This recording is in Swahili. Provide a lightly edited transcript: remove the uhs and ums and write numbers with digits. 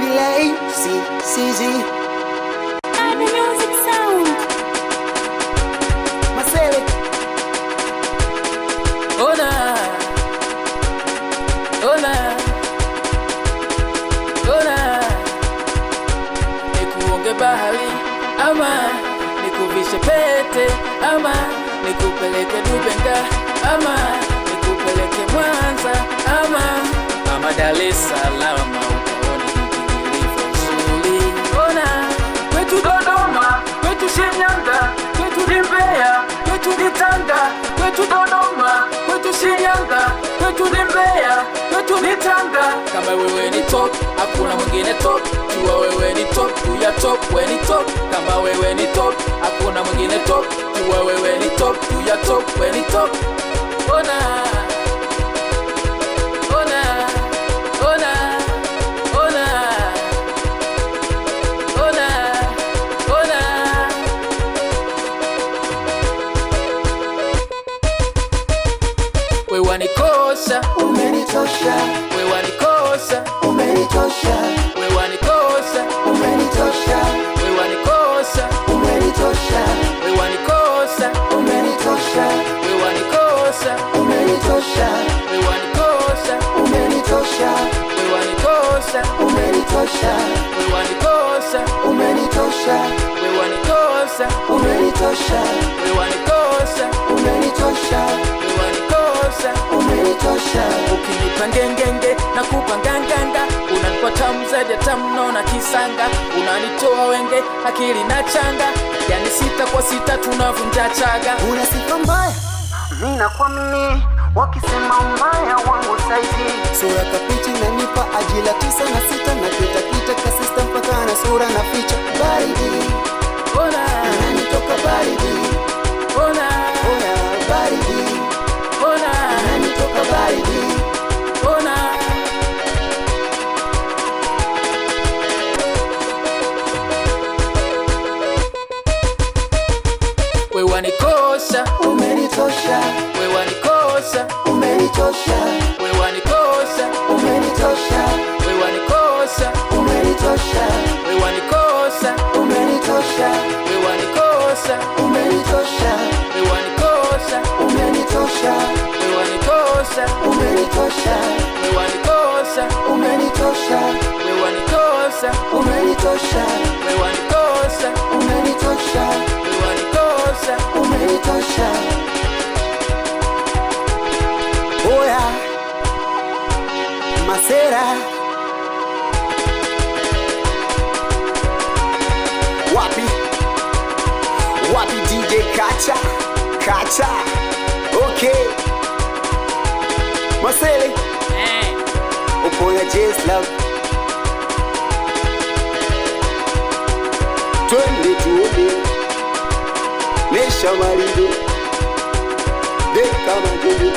delay, CZ. The music sound. Masele. Ona, ona, ona. Nikuonge bahari ama nikuvishe pete ama nikupeleke Dubenga ama nikupeleke Mwanza ama Dar es Salaam ukaone ilivyo nzuri. Ona kwetu Dodoma, kwetu Shinyanga, kwetu Mbeya, kwetu Tanga, kwetu Dodoma, kwetu Shinyanga, kwetu Mbeya, kwetu Tanga. Kama wewe ni top, hakuna mwingine top. Jua wewe ni top, ya top, wewe ni top. Kama wewe ni top, hakuna mwingine top. Jua wewe ni top, ya top, wewe ni top. Ona, ona, ona, ona, ona, ona. Wewe wanikosha, Umenitosha, wewe wanikosha, umenitosha, wewe wanikosha, umenitosha, wewe wanikosha, umenitosha, wewe wanikosha, umenitosha, wewe wanikosha, umenitosha, wewe wanikosha, umenitosha, wewe wanikosha, umenitosha, wewe wanikosha, umenitosha, wewe wanikosha, umenitosha, wewe wanikosha, umenitosha, wewe wanikosha. umenitosha. Ukinipa ngengenge na kupa nganganga, unanipa tamu zaidi ya tamu naona kisanga. Unanitoa wenge akili na changa, yani 6 kwa 6 tunavunja chaga. Una sifa mbaya, mimi nakuamini, wakisema mbaya wangu saidi. Sura kapichi nanipa ajila 9 na 6 na kita kasista mpaka na sura na ficha. Baridi, Ona, unanitoka baridi, ona, ona baridi, ona, unanitoka baridi. ona. Wewe wanikosha, Umenitosha, wewe wanikosha, umenitosha, wewe wanikosha, umenitosha, wewe wanikosha, umenitosha, wewe wanikosha, umenitosha, wewe wanikosha, umenitosha, wewe wanikosha, umenitosha, wewe wanikosha, umenitosha, wewe wanikosha, umenitosha, wewe wanikosha, umenitosha, wewe wanikosha, umenitosha, wewe wanikosha. umenitosha. Oya Masera, wapi wapi DJ Kacha, okay. Masele upo na Jazz Love, twende tuone Nesha Marido Deka Majogo.